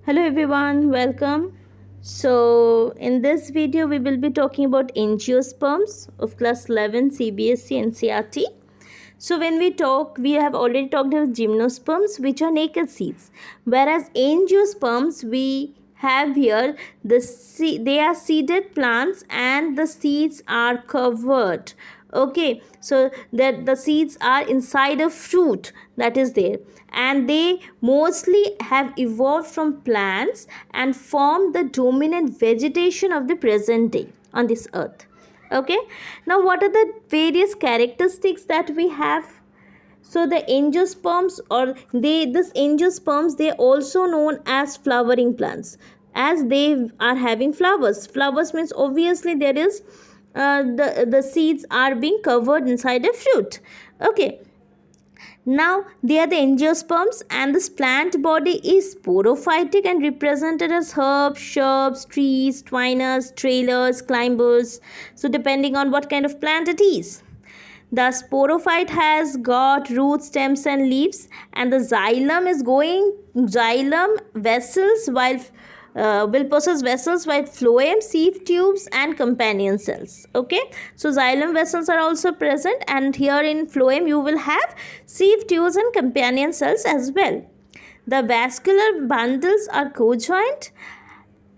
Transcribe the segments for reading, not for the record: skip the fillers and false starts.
Hello everyone, welcome. So in this video we will be talking about angiosperms of class 11 CBSE and CRT. So when we have already talked about gymnosperms, which are naked seeds, whereas angiosperms we have here they are seeded plants and the seeds are covered. Okay, so that the seeds are inside a fruit that is there, and they mostly have evolved from plants and form the dominant vegetation of the present day on this earth. Okay, now what are the various characteristics that we have? So the angiosperms, or this angiosperms, they also known as flowering plants, as they are having flowers means obviously there is the seeds are being covered inside a fruit. Okay, now they are the angiosperms, and this plant body is sporophytic and represented as herbs, shrubs, trees, twiners, trailers, climbers, so depending on what kind of plant it is. The sporophyte has got roots, stems and leaves, and the xylem vessels, while will possess vessels while phloem, sieve tubes and companion cells. Okay, so xylem vessels are also present, and here in phloem you will have sieve tubes and companion cells as well. The vascular bundles are cojoint,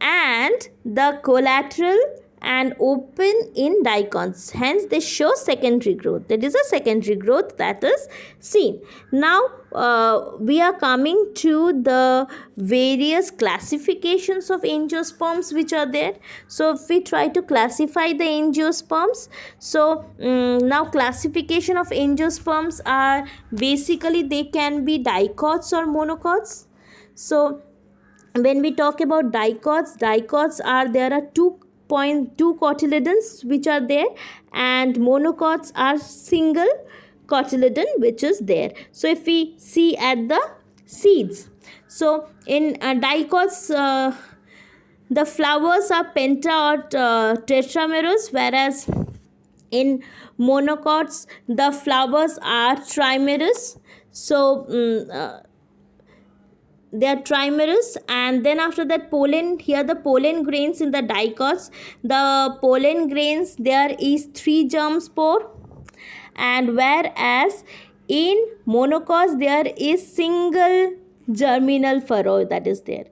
and the collateral and open in dicots, hence they show secondary growth. That is a secondary growth that is seen. Now we are coming to the various classifications of angiosperms which are there. So if we try to classify the angiosperms, so now classification of angiosperms are basically they can be dicots or monocots. So when we talk about dicots are, there are 2.2 cotyledons which are there, and monocots are single cotyledon which is there. So if we see at the seeds, so in dicots the flowers are penta or tetramerous, whereas in monocots the flowers are trimerous. So they are trimerous. And then after that, pollen, here the pollen grains in the dicots, the pollen grains there is 3 germ spore, and whereas in monocots there is single germinal furrow that is there.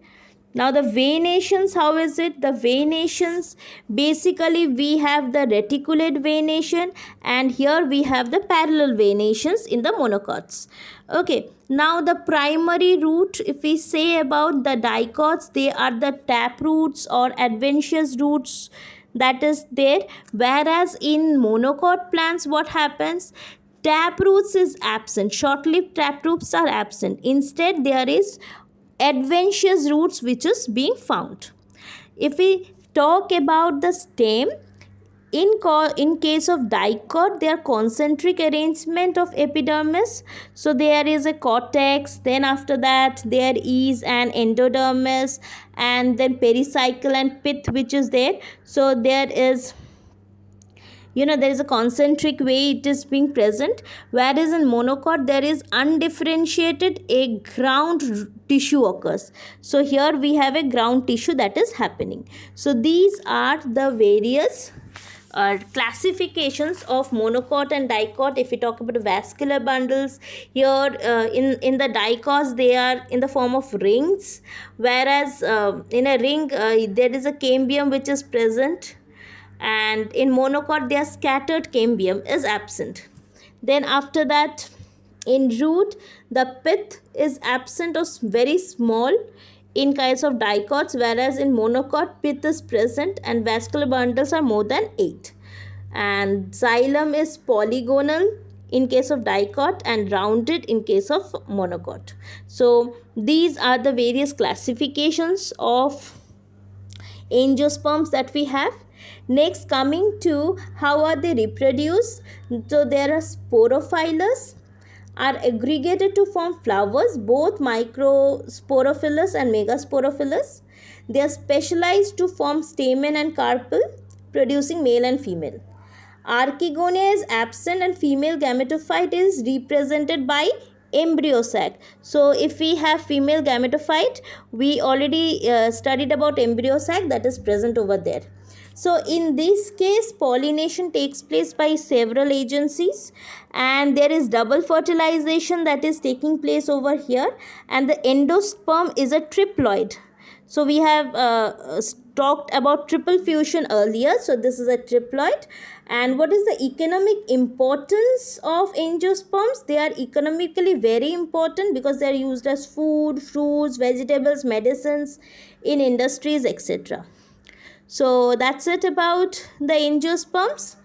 Now the venations, how is it? The venations, basically we have the reticulate venation, and here we have the parallel venations in the monocots. Okay, now the primary root, if we say about the dicots, they are the tap roots or adventitious roots that is there, whereas in monocot plants what happens? Tap roots is absent, short-lived tap roots are absent. Instead there is adventitious roots which is being found. If we talk about the stem, in case of dicot, they are concentric arrangement of epidermis. So there is a cortex, then after that there is an endodermis, and then pericycle and pith which is there. So there is, there is a concentric way it is being present, whereas in monocot there is undifferentiated a ground tissue occurs. So here we have a ground tissue that is happening. So these are the various classifications of monocot and dicot. If we talk about vascular bundles, here in the dicots they are in the form of rings, whereas in a ring there is a cambium which is present, and in monocot their scattered cambium is absent. Then after that, in root the pith is absent or very small in case of dicots, whereas in monocot pith is present and vascular bundles are more than 8. And xylem is polygonal in case of dicot and rounded in case of monocot. So these are the various classifications of angiosperms that we have. Next, coming to how are they reproduced. So there are sporophylous, are aggregated to form flowers, both microsporophylous and megasporophylous. They are specialized to form stamen and carpel, producing male and female. Archegonia is absent, and female gametophyte is represented by embryo sac. So if we have female gametophyte, we already studied about embryo sac that is present over there. So in this case, pollination takes place by several agencies, and there is double fertilization that is taking place over here, and the endosperm is a triploid. So we have talked about triple fusion earlier. So this is a triploid. And what is the economic importance of angiosperms? They are economically very important because they are used as food, fruits, vegetables, medicines in industries, etc. So that's it about the angiosperms.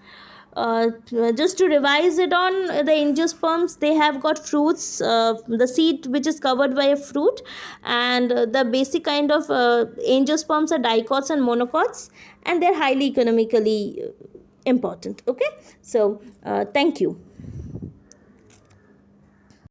Just to revise it on the angiosperms, they have got fruits, the seed which is covered by a fruit, and the basic kind of angiosperms are dicots and monocots, and they're highly economically important. Okay, so thank you.